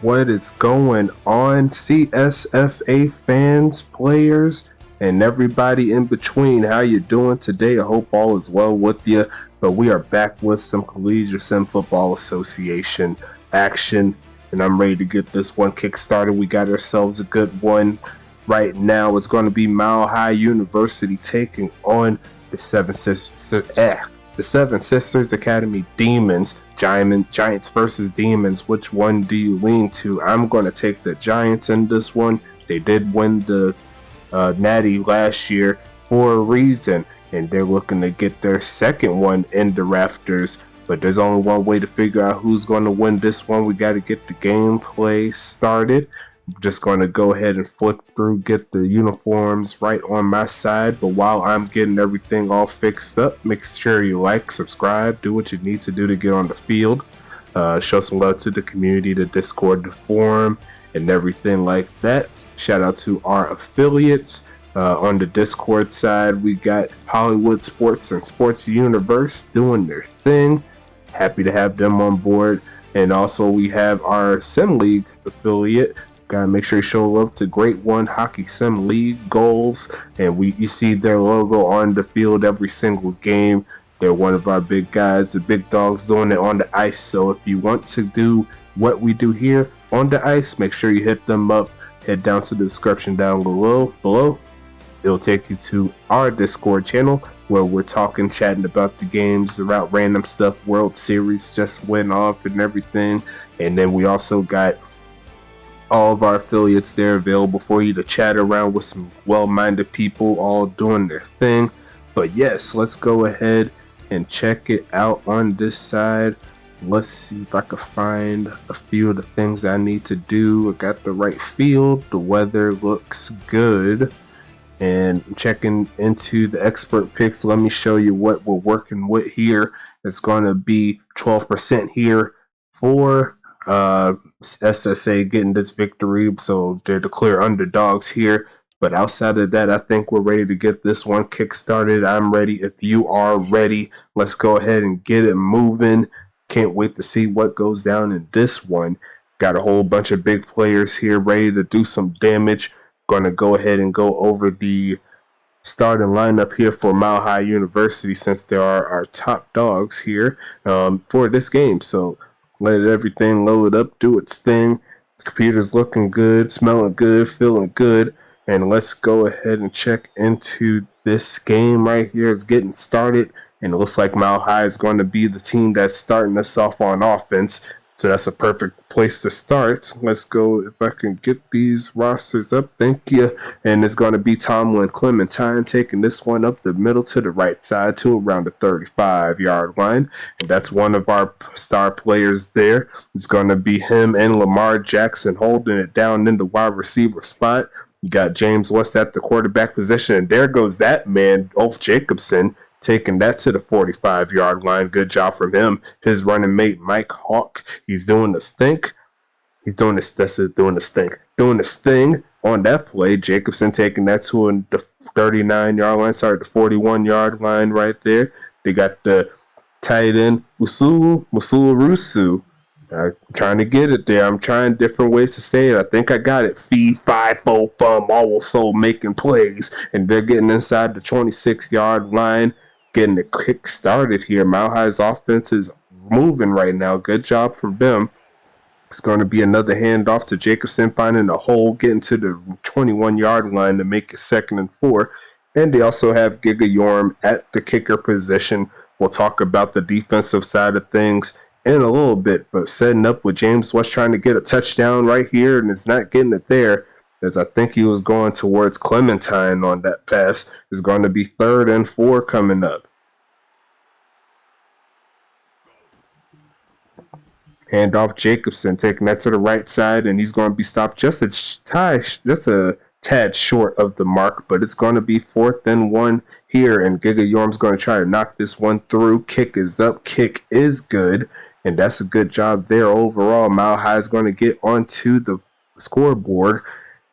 What is going on, CSFA fans, players, and everybody in between? How you doing today? I hope all is well with you. But we are back with some Collegiate Sim Football Association action, and I'm ready to get this one kick started. We got ourselves a good one right now. It's going to be Mile High University taking on the Seven Sisters Academy Demons. Giants versus Demons. Which one do you lean to? I'm going to take the Giants in this one. They did win the Natty last year for a reason, and they're looking to get their second one in the rafters. But there's only one way to figure out who's going to win this one. We got to get the gameplay started. I'm just going to go ahead and flip through, get the uniforms right on my side. But while I'm getting everything all fixed up, make sure you like, subscribe, do what you need to do to get on the field. Show some love to the community, the Discord, the forum, and everything like that. Shout out to our affiliates. On the Discord side, we got Hollywood Sports and Sports Universe doing their thing. Happy to have them on board. And also we have our Sim League affiliate. Gotta make sure you show love to Great One Hockey Sim League goals, and you see their logo on the field every single game. They're one of our big guys, the big dogs, doing it on the ice. So if you want to do what we do here on the ice, make sure you hit them up. Head down to the description down below. It'll take you to our Discord channel where we're talking, chatting about the games, about random stuff. World Series just went off and everything, and then we also got all of our affiliates there available for you to chat around with some well-minded people all doing their thing. But yes, let's go ahead and check it out on this side. Let's see if I can find a few of the things I need to do. I got the right field. The weather looks good. And checking into the expert picks, let me show you what we're working with here. It's going to be 12% here for SSA getting this victory, so they're the clear underdogs here. But outside of that, I think we're ready to get this one kick started. I'm ready. If you are ready, let's go ahead and get it moving. Can't wait to see what goes down in this one. Got a whole bunch of big players here ready to do some damage. Going to go ahead and go over the starting lineup here for Mile High University, since they are our top dogs here for this game. So let everything load up, do its thing. The computer's looking good, smelling good, feeling good. And let's go ahead and check into this game right here. It's getting started, and it looks like Mile High is going to be the team that's starting us off on offense. So that's a perfect place to start. Let's go, if I can get these rosters up. Thank you. And it's going to be Tomlin Clementine taking this one up the middle to the right side to around the 35-yard line. And that's one of our star players there. It's going to be him and Lamar Jackson holding it down in the wide receiver spot. You got James West at the quarterback position. And there goes that man, Ulf Jacobson, taking that to the 45-yard line. Good job from him. His running mate, Mike Hawk, he's doing this thing. He's doing this thing on that play. Jacobson taking that to the 39-yard line. Sorry, the 41-yard line right there. They got the tight end, Musulu Rusu. I'm trying to get it there. I'm trying different ways to say it. I think I got it. Feed 5-4 fum, also making plays. And they're getting inside the 26-yard line, getting the kick started here. Mile High's offense is moving right now. Good job for them. It's going to be another handoff to Jacobson, finding a hole, getting to the 21-yard line to make it 2nd and 4. And they also have Giga Yorm at the kicker position. We'll talk about the defensive side of things in a little bit, but setting up with James West trying to get a touchdown right here, and it's not getting it there, as I think he was going towards Clementine on that pass. It's going to be 3rd and 4 coming up. Handoff Jacobson taking that to the right side, and he's going to be stopped just a tad short of the mark, but it's going to be 4th and 1 here, and Giga Yorm's going to try to knock this one through. Kick is up, kick is good, and that's a good job there overall. Mile High is going to get onto the scoreboard,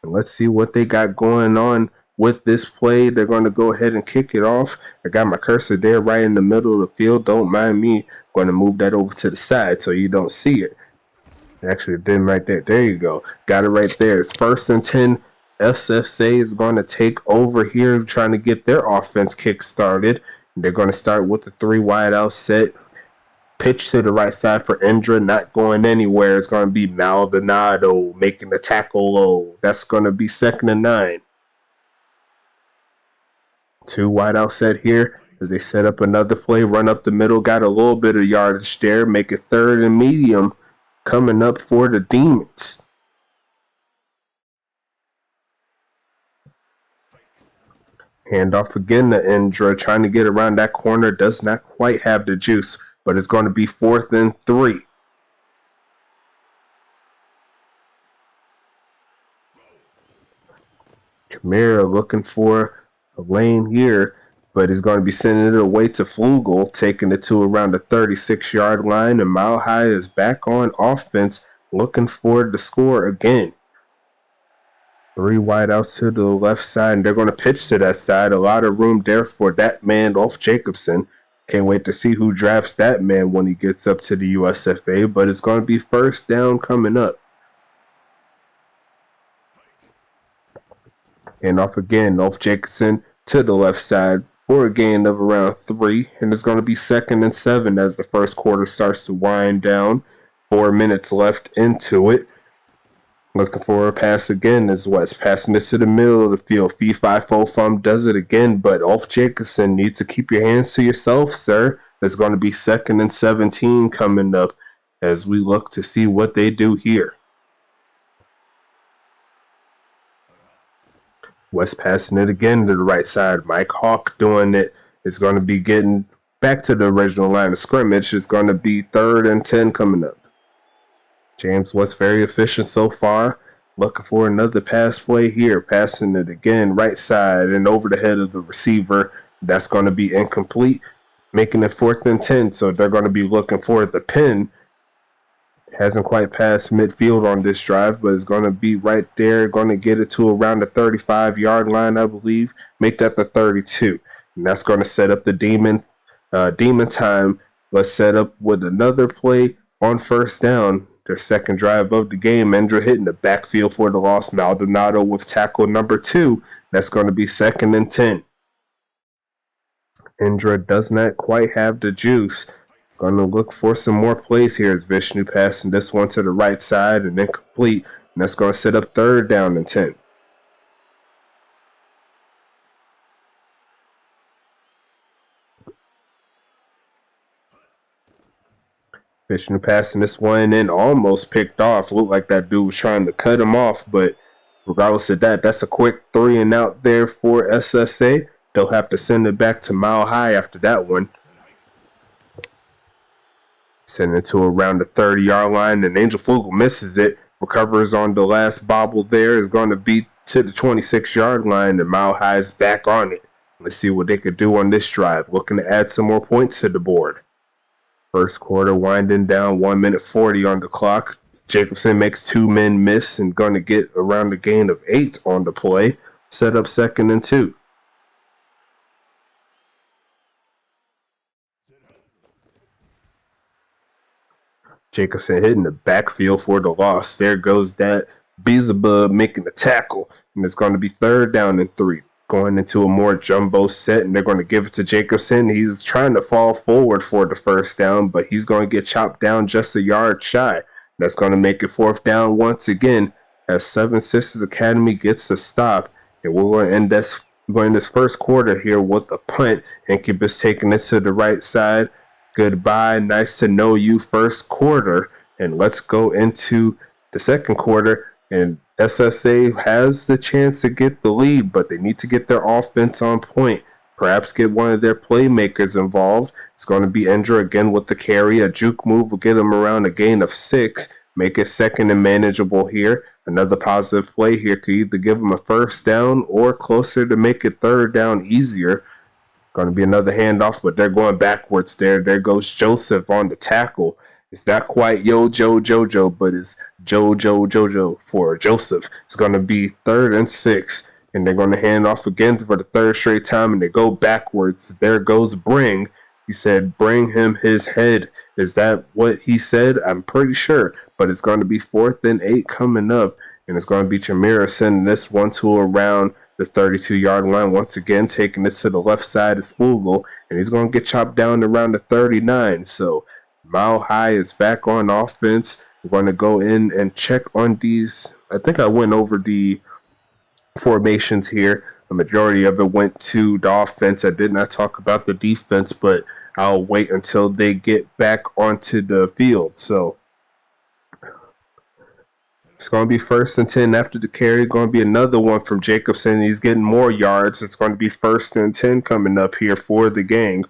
and let's see what they got going on with this play. They're going to go ahead and kick it off. I got my cursor there right in the middle of the field. Don't mind me. I'm going to move that over to the side so you don't see it. Actually, it didn't right there. There you go. Got it right there. It's 1st and 10. SSA is going to take over here, trying to get their offense kick-started. They're going to start with the 3 wide out set. Pitch to the right side for Indra, not going anywhere. It's going to be Maldonado making the tackle low. That's going to be 2nd and 9. 2 wide out set here as they set up another play, run up the middle, got a little bit of yardage there, make it 3rd and medium coming up for the Demons. Handoff again to Indra, trying to get around that corner, does not quite have the juice, but it's going to be 4th and 3. Kamara looking for a lane here, but he's going to be sending it away to Flugel, taking it to around the 36-yard line, and Mile High is back on offense, looking for the score again. 3 wide outs to the left side, and they're going to pitch to that side. A lot of room there for that man, Ulf Jacobson. Can't wait to see who drafts that man when he gets up to the USFA, but it's going to be 1st down coming up. And off again, Ulf Jacobson to the left side for a gain of around 3, and it's going to be 2nd and 7 as the first quarter starts to wind down. 4 minutes left into it. Looking for a pass again as West passing this to the middle of the field. Fee-fi-fo-fum does it again, but Ulf Jacobson needs to keep your hands to yourself, sir. There's going to be 2nd and 17 coming up as we look to see what they do here. West passing it again to the right side. Mike Hawk doing it. It's going to be getting back to the original line of scrimmage. It's going to be 3rd and 10 coming up. James West very efficient so far. Looking for another pass play here. Passing it again right side and over the head of the receiver. That's going to be incomplete. Making it 4th and 10. So they're going to be looking for the pin. Hasn't quite passed midfield on this drive, but it's going to be right there. Going to get it to around the 35-yard line, I believe. Make that the 32. And that's going to set up the Demon time. Let's set up with another play on 1st down. Their 2nd drive of the game. Indra hitting the backfield for the loss. Maldonado with tackle number 2. That's going to be 2nd and 10. Indra does not quite have the juice. Going to look for some more plays here as Vishnu passing this one to the right side and incomplete. And that's going to set up 3rd down and 10. Vishnu passing this one in, almost picked off. Looked like that dude was trying to cut him off, but regardless of that, that's a quick 3 and out there for SSA. They'll have to send it back to Mile High after that one. Sending it to around the 30-yard line, and Angel Flugel misses it. Recovers on the last bobble there. Is going to be to the 26-yard line, and Mile High is back on it. Let's see what they could do on this drive. Looking to add some more points to the board. First quarter winding down, 1 minute 40 on the clock. Jacobson makes 2 men miss and going to get around a gain of 8 on the play. Set up 2nd and 2. Jacobson hitting the backfield for the loss. There goes that Beelzebub making the tackle. And it's going to be 3rd down and 3. Going into a more jumbo set, and they're going to give it to Jacobson. He's trying to fall forward for the 1st down, but he's going to get chopped down just a yard shy. That's going to make it 4th down once again as Seven Sisters Academy gets a stop. And we're going to end this first quarter here with a punt. Incubus taking it to the right side. Goodbye. Nice to know you, first quarter. And let's go into the 2nd quarter. And SSA has the chance to get the lead, but they need to get their offense on point. Perhaps get one of their playmakers involved. It's going to be Indra again with the carry. A juke move will get him around a gain of 6. Make it 2nd and manageable here. Another positive play here could either give him a 1st down or closer to make it 3rd down easier. Going to be another handoff, but they're going backwards there. There goes Joseph on the tackle. It's not quite Jojo, but it's Jojo for Joseph. It's going to be 3rd and 6, and they're going to hand off again for the 3rd straight time, and they go backwards. There goes Bring. He said, bring him his head. Is that what he said? I'm pretty sure. but it's going to be 4th and 8 coming up, and it's going to be Jamira sending this one to around the 32-yard line. Once again, taking this to the left side is Flugel, and he's going to get chopped down around the 39. So Mile High is back on offense. We're going to go in and check on these. I think I went over the formations here. The majority of it went to the offense. I did not talk about the defense, but I'll wait until they get back onto the field. So it's going to be 1st and 10 after the carry. Going to be another one from Jacobson. He's getting more yards. It's going to be 1st and 10 coming up here for the gang.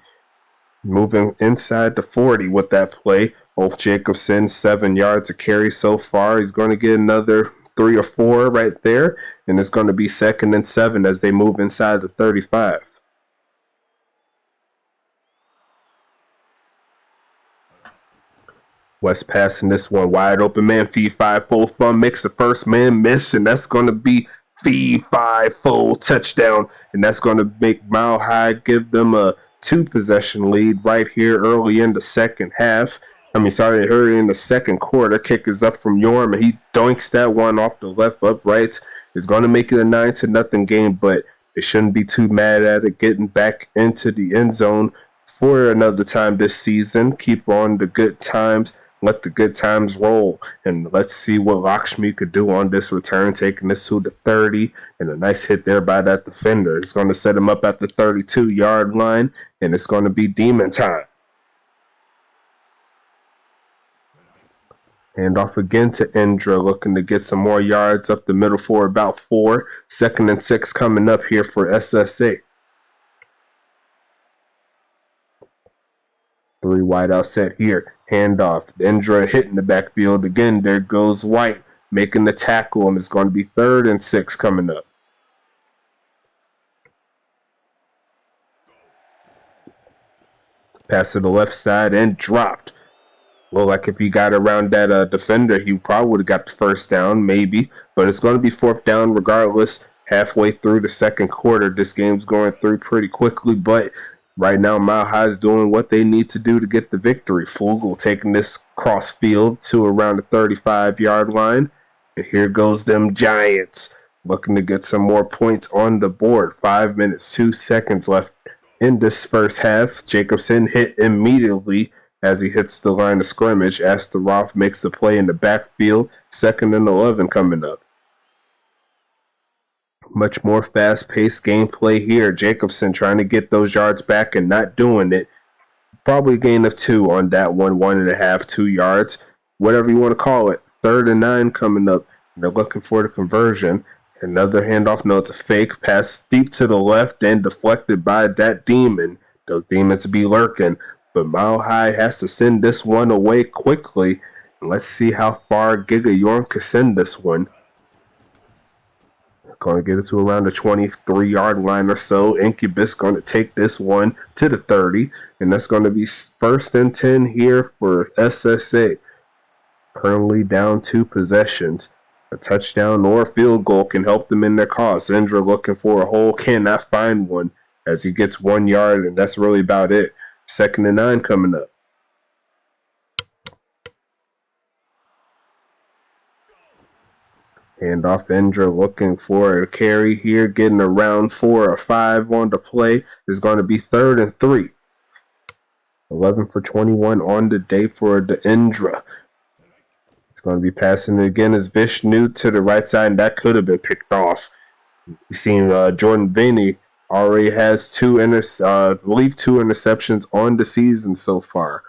Moving inside the 40 with that play. Both Jacobson, 7 yards a carry so far. He's going to get another 3 or 4 right there. And it's going to be 2nd and 7 as they move inside the 35. West passing this one wide open man. Fee 5 full fun makes the first man miss, and that's going to be Fee 5 full touchdown. And that's going to make Mile High give them a 2-possession lead right here early in the second half. Early in the second quarter. Kick is up from Yorm, and he doinks that one off the left upright. It's going to make it a 9-0 game, but they shouldn't be too mad at it. Getting back into the end zone for another time this season. Keep on the good times. Let the good times roll. And let's see what Lakshmi could do on this return, taking this to the 30. And a nice hit there by that defender. It's going to set him up at the 32-yard line, and it's going to be demon time. Hand off again to Indra, looking to get some more yards up the middle for about 4. 2nd and 6 coming up here for SSA. 3 wide out set here. Handoff. Indra hitting the backfield again. There goes White making the tackle, and it's going to be 3rd and 6 coming up. Pass to the left side and dropped. Well, like if he got around that defender, he probably would have got the first down, maybe. But it's going to be 4th down regardless. Halfway through the second quarter, this game's going through pretty quickly, but right now, Mile High is doing what they need to do to get the victory. Flugel taking this cross field to around the 35-yard line. And here goes them Giants looking to get some more points on the board. 5 minutes, 2 seconds left in this first half. Jacobson hit immediately as he hits the line of scrimmage. Astaroth makes the play in the backfield. 2nd and 11 coming up. Much more fast-paced gameplay here. Jacobson trying to get those yards back and not doing it. Probably a gain of 2 on that one, 1.5, 2 yards, whatever you want to call it. 3rd and 9 coming up. They're looking for the conversion. Another handoff. No, it's a fake pass deep to the left and deflected by that demon. Those demons be lurking. But Mile High has to send this one away quickly. And let's see how far Giga Yorm can send this one. Going to get it to around the 23-yard line or so. Incubus going to take this one to the 30. And that's going to be 1st and 10 here for SSA. Currently down 2 possessions. A touchdown or a field goal can help them in their cause. Indra looking for a hole, cannot find one as he gets 1 yard, and that's really about it. 2nd and 9 coming up. Handoff. Indra looking for a carry here, getting around 4 or 5 on the play. Is going to be 3rd and 3. 11 for 21 on the day for the Indra. It's going to be passing again as Vishnu to the right side, and that could have been picked off. We've seen Jordan Vinny already has 2 interceptions on the season so far.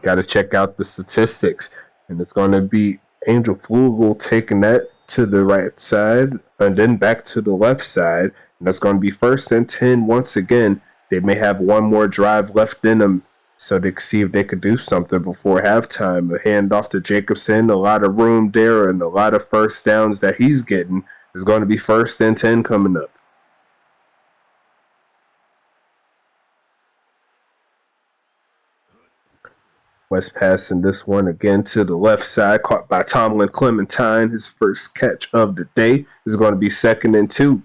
Got to check out the statistics, and it's going to be Angel Flugel taking that to the right side and then back to the left side, and that's going to be 1st and 10 once again. They may have one more drive left in them, so they can see if they could do something before halftime. A handoff to Jacobson, a lot of room there, and a lot of first downs that he's getting. Is going to be 1st and 10 coming up. West passing this one again to the left side, caught by Tomlin Clementine. His first catch of the day is going to be 2nd and 2.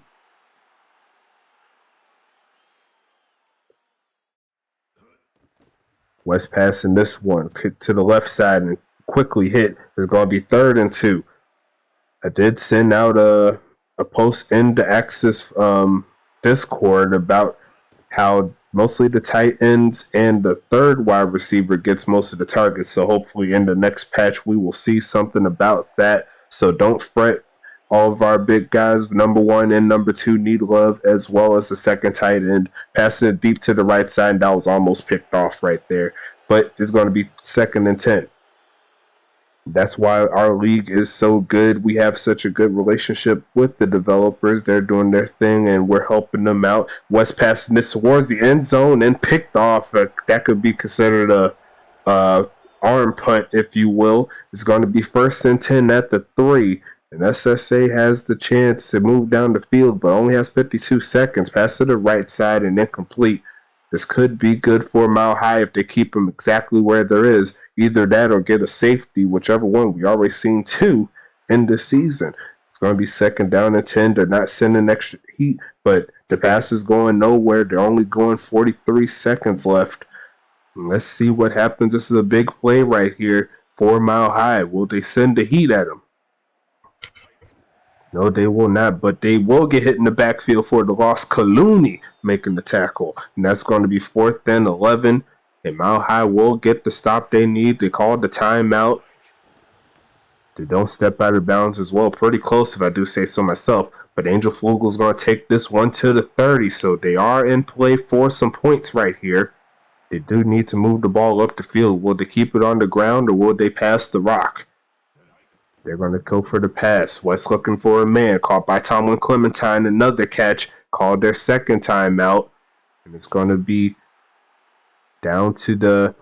West passing this one, kick to the left side, and quickly hit. It's going to be 3rd and 2. I did send out a post in the Axis Discord about how mostly the tight ends and the third wide receiver gets most of the targets. So hopefully in the next patch we will see something about that. So don't fret. All of our big guys, number 1 and number 2, need love, as well as the second tight end. Passing it deep to the right side, and that was almost picked off right there. But it's going to be 2nd and 10. That's why our league is so good. We have such a good relationship with the developers. They're doing their thing, and we're helping them out. West passing this towards the end zone and picked off. That could be considered a arm punt, if you will. It's going to be 1st and 10 at the 3. And SSA has the chance to move down the field, but only has 52 seconds. Pass to the right side and incomplete. This could be good for Mile High if they keep him exactly where there is. Either that or get a safety, whichever one. We already seen 2 in the season. It's going to be 2nd down and 10. They're not sending extra heat, but the pass is going nowhere. They're only going 43 seconds left. Let's see what happens. This is a big play right here for Mile High. Will they send the heat at him? No, they will not, but they will get hit in the backfield for the loss. Clooney making the tackle, and that's going to be 4th and 11, and Mile High will get the stop they need. They called the timeout. They don't step out of bounds as well. Pretty close, if I do say so myself, but Angel Flugel's going to take this one to the 30, so they are in play for some points right here. They do need to move the ball up the field. Will they keep it on the ground, or will they pass the rock? They're going to go for the pass. West looking for a man. Caught by Tomlin Clementine. Another catch. Called their 2nd timeout. And it's going to be down to the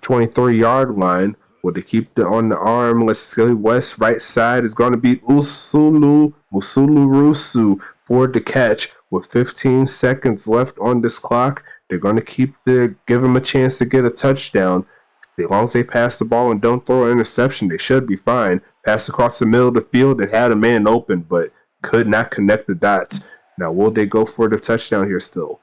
23-yard line. Will they keep it on the arm? Let's see. West right side is going to be Musulu Rusu for the catch. With 15 seconds left on this clock, they're going to give him a chance to get a touchdown. As long as they pass the ball and don't throw an interception, they should be fine. Pass across the middle of the field and had a man open, but could not connect the dots. Now, will they go for the touchdown here still?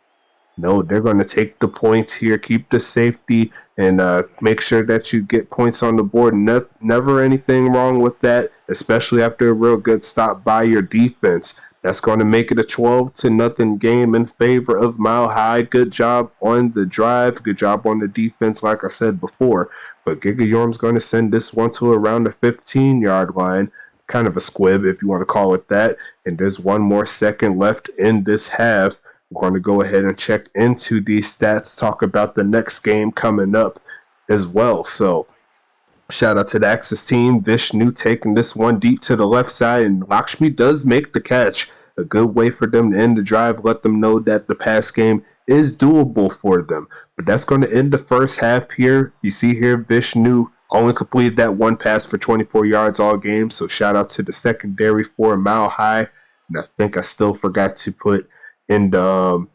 No, they're going to take the points here, keep the safety, and make sure that you get points on the board. Never anything wrong with that, especially after a real good stop by your defense. That's going to make it a 12-0 game in favor of Mile High. Good job on the drive. Good job on the defense, like I said before. But Giga Yorm's going to send this one to around the 15-yard line. Kind of a squib, if you want to call it that. And there's 1 more second left in this half. We're going to go ahead and check into these stats, talk about the next game coming up as well. So, shout out to the Axis team. Vishnu taking this one deep to the left side, and Lakshmi does make the catch. A good way for them to end the drive, let them know that the pass game is doable for them. But that's going to end the first half here. You see here, Vishnu only completed that 1 pass for 24 yards all game, so shout out to the secondary for Mile High. And I think I still forgot to put in the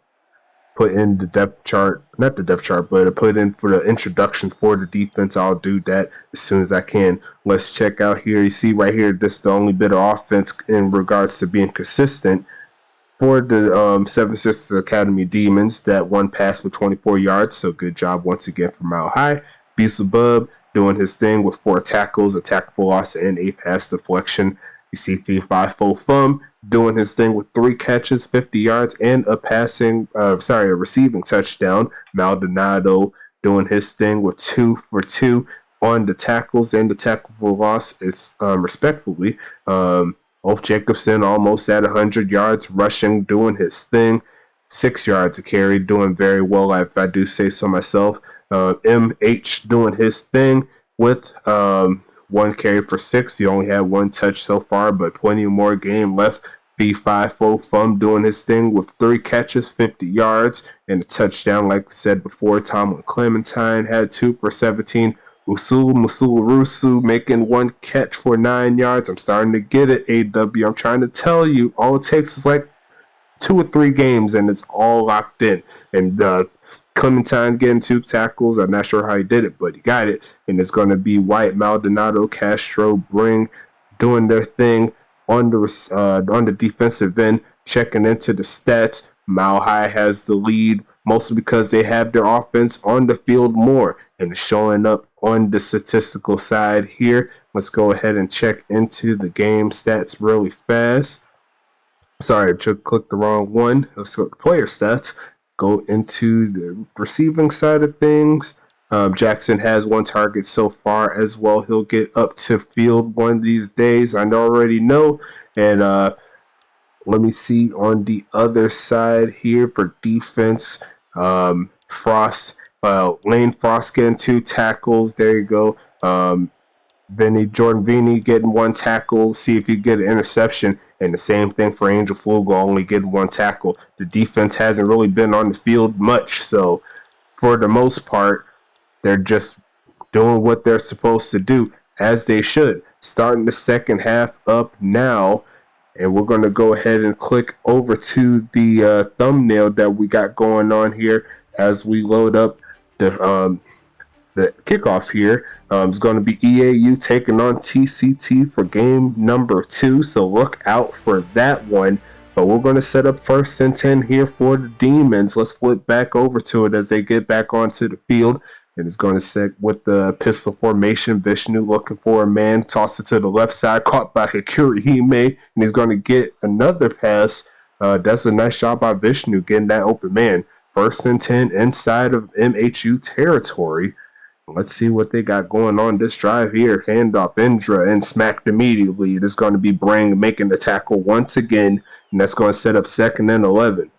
depth chart, not the depth chart, but I put in for the introductions for the defense. I'll do that as soon as I can. Let's check out here. You see right here, this is the only bit of offense in regards to being consistent for the Seven Sisters Academy Demons. That 1 pass for 24 yards, so good job once again for Mile High. Beelzebub doing his thing with 4 tackles, a tackle for loss, and a pass deflection. You see Fifo Fum doing his thing with 3 catches, 50 yards, and a receiving touchdown. Maldonado doing his thing with 2 for 2 on the tackles and the tackle for loss, respectfully. Ulf Jacobson almost at 100 yards rushing, doing his thing. 6 yards a carry, doing very well, if I do say so myself. MH doing his thing with 1 carry for 6. He only had 1 touch so far, but plenty more game left. B5 Fum doing his thing with 3 catches, 50 yards, and a touchdown. Like we said before, Tomlin Clementine had 2 for 17. Rusu making 1 catch for 9 yards. I'm starting to get it, AW. I'm trying to tell you, all it takes is like 2 or 3 games, and it's all locked in. And Clementine getting 2 tackles. I'm not sure how he did it, but he got it. And it's going to be White, Maldonado, Castro, Bring doing their thing on the defensive end, checking into the stats. Mile High has the lead, mostly because they have their offense on the field more and showing up on the statistical side here. Let's go ahead and check into the game stats really fast. Sorry, I just clicked the wrong one. Let's go to player stats. Go into the receiving side of things. Jackson has 1 target so far as well. He'll get up to field one of these days. I already know. And let me see on the other side here for defense. Lane Frost getting 2 tackles. There you go. Jordan Vinny getting 1 tackle. See if you get an interception. And the same thing for Angel Flugel, only getting 1 tackle. The defense hasn't really been on the field much. So for the most part, they're just doing what they're supposed to do, as they should. Starting the second half up now. And we're going to go ahead and click over to the thumbnail that we got going on here as we load up the kickoff here. It's going to be EAU taking on TCT for game number 2, so look out for that one. But we're going to set up 1st and 10 here for the Demons. Let's flip back over to it as they get back onto the field. And it's going to set with the pistol formation. Vishnu looking for a man, toss it to the left side, caught by Hikuri Hime, and he's going to get another pass. That's a nice job by Vishnu getting that open man. 1st and 10 inside of MHU territory. Let's see what they got going on this drive here. Handoff Indra and smacked immediately. It is going to be Brang making the tackle once again, and that's going to set up 2nd and 11.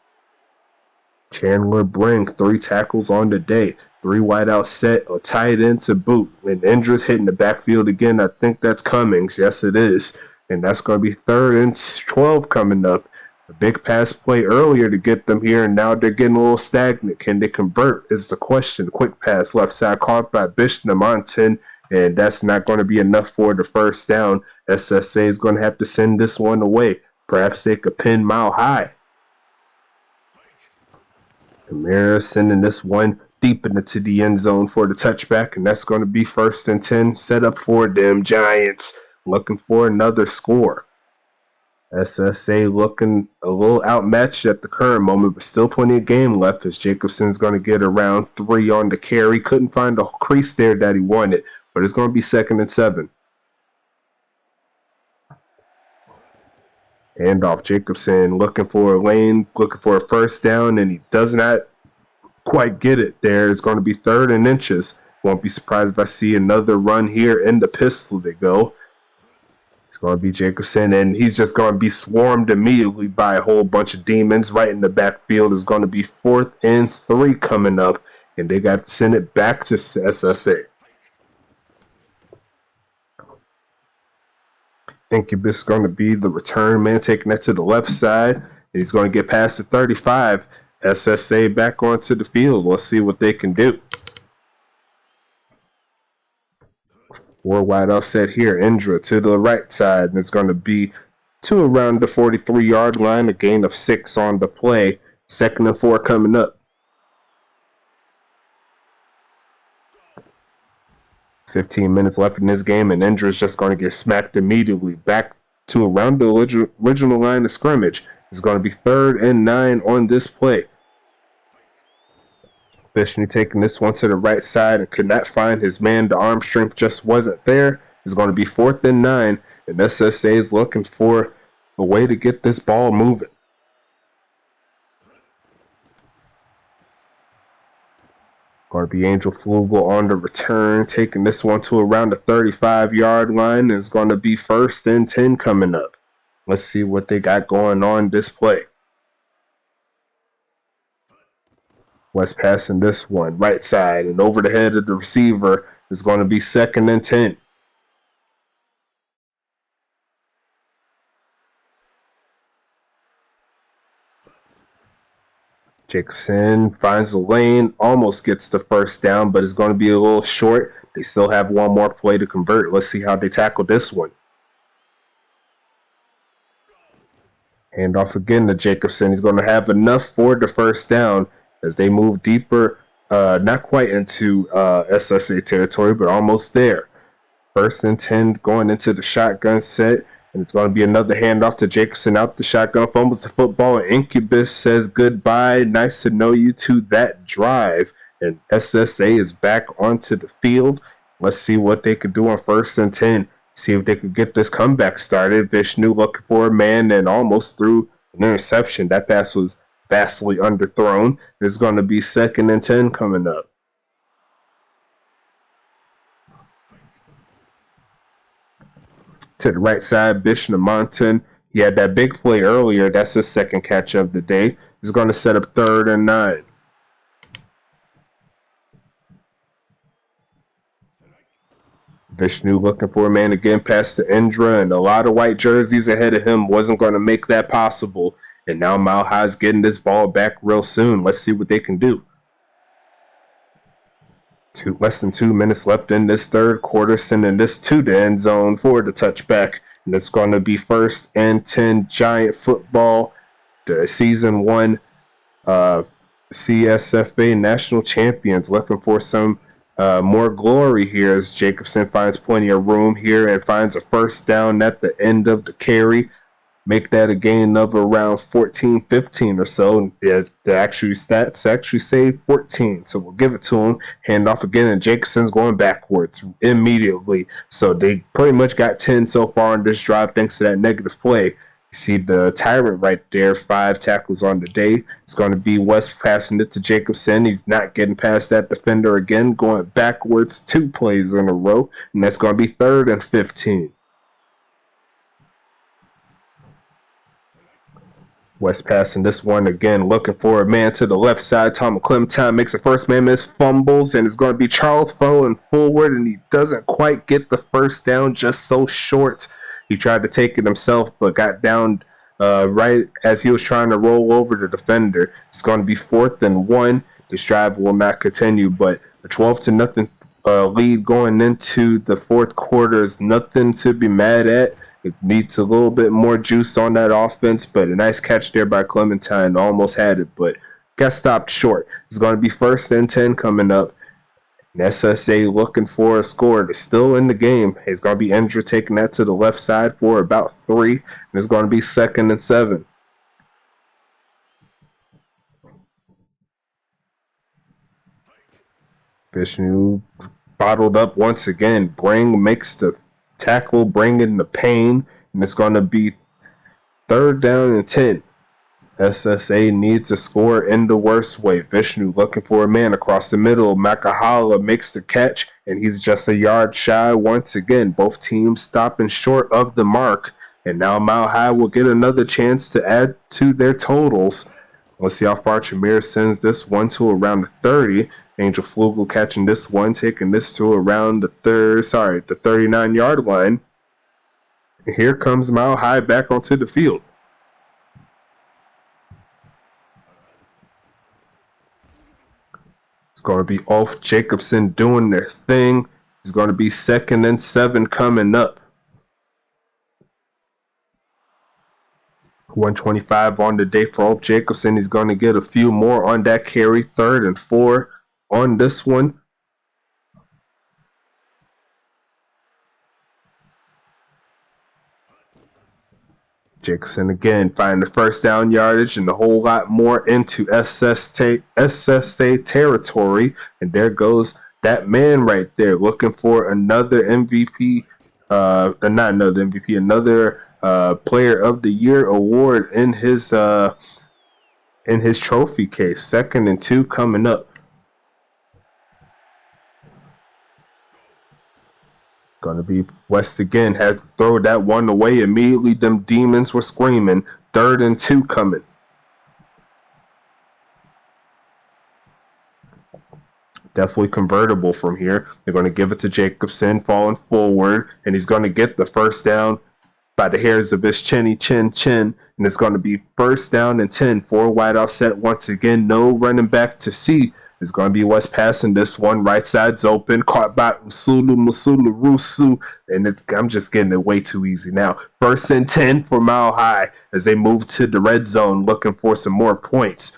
Chandler Brang, 3 tackles on the day. 3 wide out set, a tight end to boot. And Indra's hitting the backfield again. I think that's Cummings. Yes, it is. And that's going to be 3rd and 12 coming up. A big pass play earlier to get them here, and now they're getting a little stagnant. Can they convert is the question. Quick pass left side caught by Bishnamontan, and that's not going to be enough for the 1st down. SSA is going to have to send this one away. Perhaps they could pin Mile High. Kamara sending this one deep into the end zone for the touchback, and that's going to be 1st and 10 set up for them Giants. Looking for another score. SSA looking a little outmatched at the current moment, but still plenty of game left as Jacobson's going to get around 3 on the carry. Couldn't find a crease there that he wanted, but it's going to be 2nd and 7. Handoff Jacobson looking for a lane, looking for a 1st down, and he does not quite get it there. It's going to be 3rd and inches. Won't be surprised if I see another run here in the pistol they go. It's going to be Jacobson, and he's just going to be swarmed immediately by a whole bunch of Demons. Right in the backfield is going to be 4th and 3 coming up, and they got to send it back to SSA. Incubus is going to be the return man, taking that to the left side, and he's going to get past the 35. SSA back onto the field. Let's see what they can do. 4 wide offset here. Indra to the right side, and it's going to be to around the 43-yard line, a gain of 6 on the play. 2nd and 4 coming up. 15 minutes left in this game, and Indra is just going to get smacked immediately back to around the original line of scrimmage. It's going to be 3rd and 9 on this play. Vishnu taking this one to the right side and could not find his man. The arm strength just wasn't there. It's going to be 4th and 9, and SSA is looking for a way to get this ball moving. Going to be Angel Flugel on the return, taking this one to around the 35-yard line. It's going to be 1st and 10 coming up. Let's see what they got going on this play. West passing this one right side and over the head of the receiver. Is going to be 2nd and 10. Jacobson finds the lane, almost gets the 1st down, but it's going to be a little short. They still have one more play to convert. Let's see how they tackle this one. Handoff again to Jacobson. He's going to have enough for the 1st down as they move deeper, not quite into SSA territory, but almost there. 1st and 10 going into the shotgun set. And it's going to be another handoff to Jacobson out the shotgun, fumbles the football, and Incubus says goodbye. Nice to know you to that drive. And SSA is back onto the field. Let's see what they could do on 1st and 10. See if they could get this comeback started. Vishnu looking for a man and almost threw an interception. That pass was vastly underthrown. It's going to be 2nd and 10 coming up. To the right side, Bishnamontan. He had that big play earlier. That's his 2nd catch of the day. He's going to set up 3rd and 9. Vishnu looking for a man again past the Indra, and a lot of white jerseys ahead of him wasn't going to make that possible. And now Mile High's getting this ball back real soon. Let's see what they can do. Less than 2 minutes left in this 3rd quarter, sending this to the end zone for the touchback. And it's going to be 1st and 10 Giant football, the season 1 CSFA national champions, looking for some more glory here as Jacobson finds plenty of room here and finds a 1st down at the end of the carry. Make that a gain of around 14, 15 or so. The actual stats actually say 14, so we'll give it to him. Hand off again, and Jacobson's going backwards immediately. So they pretty much got 10 so far on this drive thanks to that negative play. You see the tyrant right there, 5 tackles on the day. It's going to be West passing it to Jacobson. He's not getting past that defender again, going backwards 2 plays in a row, and that's going to be 3rd and 15. West passing this one again, looking for a man to the left side. Tom Clementine makes a first man miss, fumbles, and it's going to be Charles falling forward, and he doesn't quite get the 1st down, just so short. He tried to take it himself, but got down right as he was trying to roll over the defender. It's going to be 4th and 1. This drive will not continue, but a 12-0 lead going into the 4th quarter is nothing to be mad at. It needs a little bit more juice on that offense, but a nice catch there by Clementine. Almost had it, but got stopped short. It's going to be 1st and 10 coming up. And SSA looking for a score. They're still in the game. It's going to be Indra taking that to the left side for about 3, and it's going to be 2nd and 7. Vishnu bottled up once again. Bring makes the tackle, bringing the pain, and it's going to be 3rd down and 10. SSA needs a score in the worst way. Vishnu looking for a man across the middle. Makahala makes the catch, and he's just a yard shy once again. Both teams stopping short of the mark, and now Mile High will get another chance to add to their totals. Let's see how far Chamir sends this one to around the 30. Angel Flugel catching this one, taking this to around the 39-yard line. And here comes Mile High back onto the field. It's going to be Ulf Jacobson doing their thing. It's going to be 2nd and 7 coming up. 125 on the day for Ulf Jacobson. He's going to get a few more on that carry. 3rd and 4 on this one. Jacobson again finding the 1st down yardage and a whole lot more into SSA territory. And there goes that man right there looking for another MVP, not another MVP, another Player of the Year award in his trophy case. 2nd and 2 coming up. Going to be West again. Had to throw that one away immediately. Them demons were screaming. 3rd and 2 coming. Definitely convertible from here. They're going to give it to Jacobson, falling forward, and he's going to get the 1st down by the hairs of his chin. And it's going to be 1st down and 10. 4 wide offset once again. No running back to see. It's going to be West passing this one. Right side's open. Caught by Usulu Musulu Rusu. And I'm just getting it way too easy now. 1st and 10 for Mile High as they move to the red zone looking for some more points.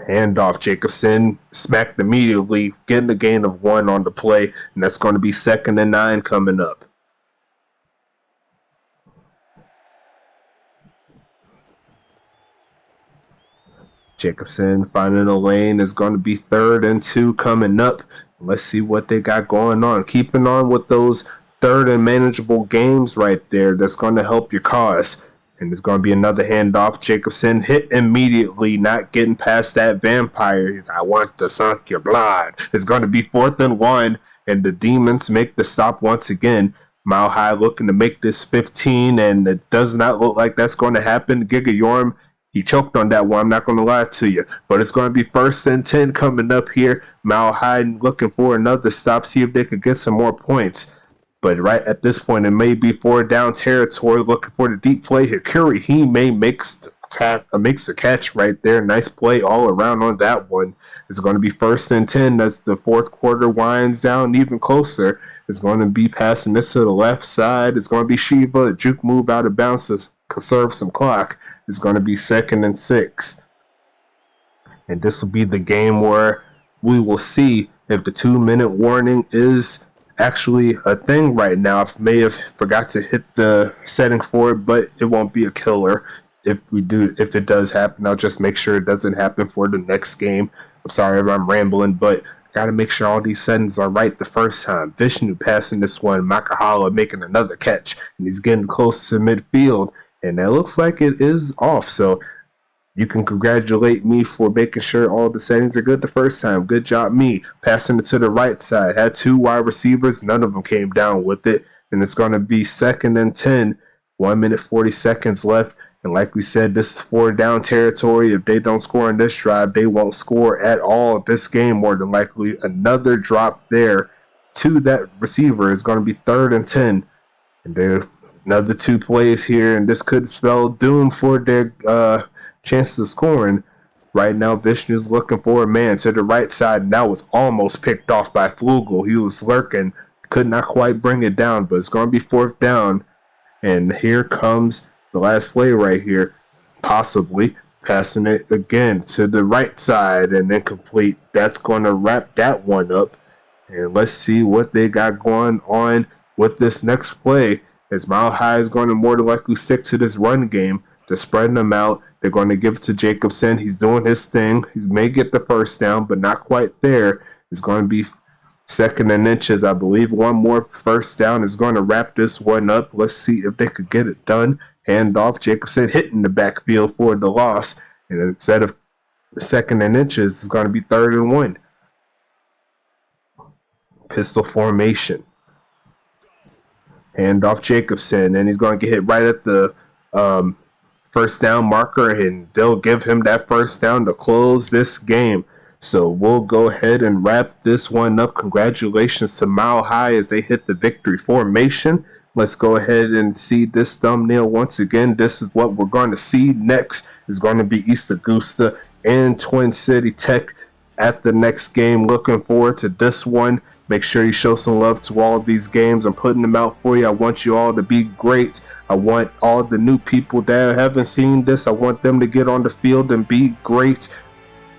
Handoff. Jacobson smacked immediately, getting a gain of 1 on the play. And that's going to be 2nd and 9 coming up. Jacobson finding a lane is going to be 3rd and 2 coming up. Let's see what they got going on. Keeping on with those third and manageable games right there. That's going to help your cause. And there's going to be another handoff. Jacobson hit immediately, not getting past that vampire. I want to suck your blood. It's going to be 4th and 1, and the Demons make the stop once again. Mile High looking to make this 15, and it does not look like that's going to happen. Giga Yorm, he choked on that one, I'm not going to lie to you. But it's going to be 1st and 10 coming up here. Mile High looking for another stop, see if they could get some more points. But right at this point, it may be 4 down territory, looking for the deep play. Hikuri Hime makes the catch right there. Nice play all around on that one. It's going to be 1st and 10 as the 4th quarter winds down even closer. It's going to be passing this to the left side. It's going to be Shiva. A juke move out of bounds to conserve some clock. It's going to be 2nd and 6. And this will be the game where we will see if the 2-minute warning is actually a thing right now. I may have forgot to hit the setting for it, but it won't be a killer. If it does happen, I'll just make sure it doesn't happen for the next game. I'm sorry if I'm rambling, but got to make sure all these settings are right the first time. Vishnu passing this one, Makahala making another catch, and he's getting close to midfield, and it looks like it is off. So you can congratulate me for making sure all the settings are good the first time. Good job, me. Passing it to the right side. Had 2 wide receivers. None of them came down with it. And it's going to be 2nd and 10. 1 minute, 40 seconds left. And like we said, this is 4 down territory. If they don't score in this drive, they won't score at all this game. More than likely, another drop there to that receiver is going to be 3rd and 10. And there another 2 plays here. And this could spell doom for their chances of scoring. Right now, Vishnu's looking for a man to the right side, and that was almost picked off by Flugel. He was lurking, could not quite bring it down, but it's going to be 4th down. And here comes the last play right here, possibly passing it again to the right side and incomplete. That's going to wrap that one up. And let's see what they got going on with this next play, as Mile High is going to more than likely stick to this run game. They're spreading them out. They're going to give it to Jacobson. He's doing his thing. He may get the 1st down, but not quite there. It's going to be 2nd and inches. I believe one more 1st down is going to wrap this one up. Let's see if they could get it done. Hand off. Jacobson hitting the backfield for the loss. And instead of 2nd and inches, it's going to be 3rd and 1. Pistol formation. Hand off Jacobson. And he's going to get hit right at the 1st down marker, and they'll give him that 1st down to close this game. So we'll go ahead and wrap this one up. Congratulations to Mile High as they hit the victory formation. Let's go ahead and see this thumbnail once again. This is what we're going to see next. Is going to be East Augusta and Twin City Tech at the next game. Looking forward to this one. Make sure you show some love to all of these games. I'm putting them out for you. I want you all to be great. I want all the new people that haven't seen this, I want them to get on the field and be great.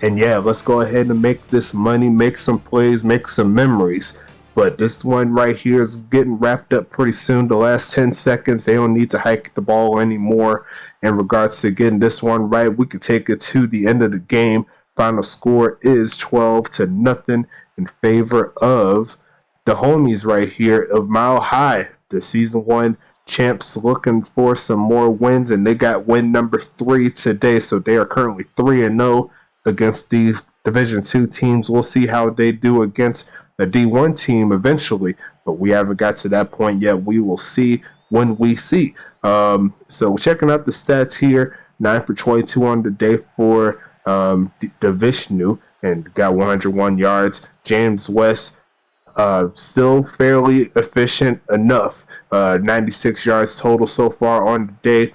And yeah, let's go ahead and make this money, make some plays, make some memories. But this one right here is getting wrapped up pretty soon. The last 10 seconds, they don't need to hike the ball anymore. In regards to getting this one right, we can take it to the end of the game. Final score is 12-0 in favor of the homies right here of Mile High. The season 1 champs looking for some more wins, and they got win number 3 today, so they are currently 3-0 against these Division 2 teams. We'll see how they do against a D1 team eventually, but we haven't got to that point yet. We will see when we see. So checking out the stats here, 9 for 22 on the day for the Vishnu, and got 101 yards. James West, still fairly efficient enough. 96 yards total so far on the day.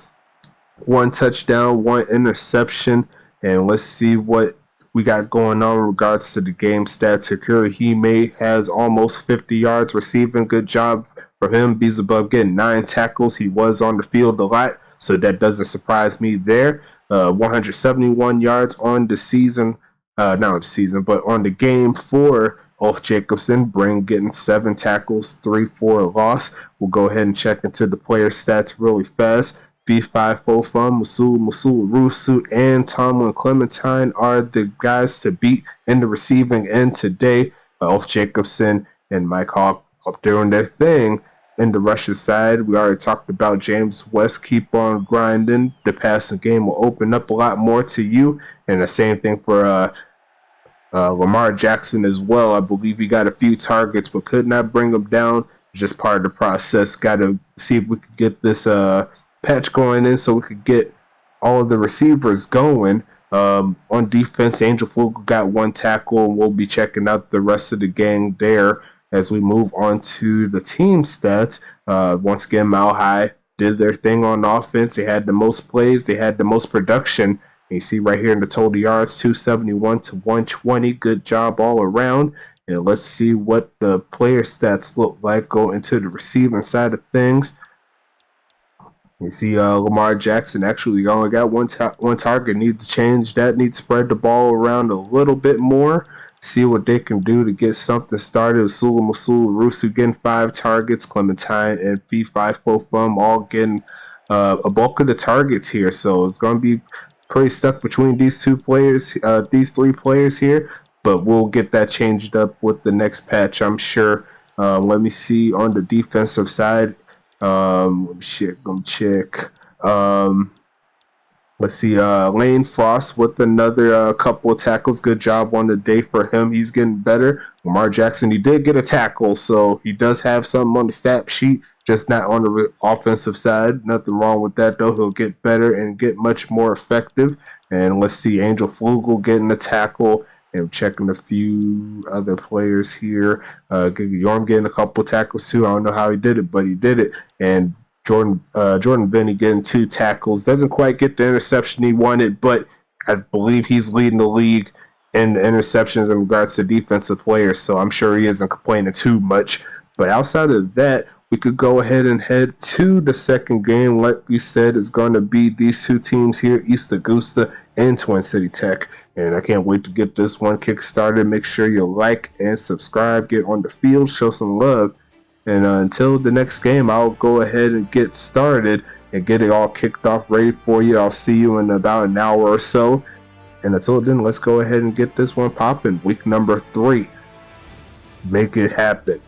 1 touchdown, 1 interception. And let's see what we got going on in regards to the game stats. Hikuri Hime has almost 50 yards receiving. Good job for him. Beelzebub getting 9 tackles. He was on the field a lot, so that doesn't surprise me there. 171 yards on the season. Not on the season, but on the game for Ulf Jacobson. Bring getting 7 tackles, 3 for a loss. We'll go ahead and check into the player stats really fast. B5 Fofum, Masul, Rusut, and Tomlin Clementine are the guys to beat in the receiving end today. Elf Jacobson and Mike Hawk up doing their thing. In the Russia side, we already talked about James West. Keep on grinding. The passing game will open up a lot more to you. And the same thing for Lamar Jackson as well. I believe he got a few targets, but could not bring them down. Just part of the process. Got to see if we could get this patch going in so we could get all of the receivers going. On defense, Angel Flugel got 1 tackle, and we'll be checking out the rest of the gang there as we move on to the team stats. Once again, Mile High did their thing on offense. They had the most plays. They had the most production. And you see right here in the total yards, 271 to 120. Good job all around. And let's see what the player stats look like go into the receiving side of things. You see Lamar Jackson actually only got one target. Need to change that. Need to spread the ball around a little bit more. See what they can do to get something started. Sula Masul Rusu getting 5 targets. Clementine and Fee5 Fofum all getting a bulk of the targets here. So it's going to be pretty stuck between these 3 players here. But we'll get that changed up with the next patch, I'm sure. Let me see on the defensive side. Let me check. Let's see, Lane Frost with another couple of tackles. Good job on the day for him. He's getting better. Lamar Jackson, he did get a tackle, so he does have something on the stat sheet, just not on the offensive side. Nothing wrong with that, though. He'll get better and get much more effective. And let's see, Angel Flugel getting a tackle. And checking a few other players here. Yorm getting a couple tackles, too. I don't know how he did it, but he did it. And Jordan Benny getting 2 tackles. Doesn't quite get the interception he wanted, but I believe he's leading the league in the interceptions in regards to defensive players, so I'm sure he isn't complaining too much. But outside of that, we could go ahead and head to the second game. Like we said, it's going to be these 2 teams here, East Augusta and Twin City Tech. And I can't wait to get this one kick-started. Make sure you like and subscribe. Get on the field. Show some love. And until the next game, I'll go ahead and get started and get it all kicked off ready for you. I'll see you in about an hour or so. And until then, let's go ahead and get this one popping. Week number 3. Make it happen.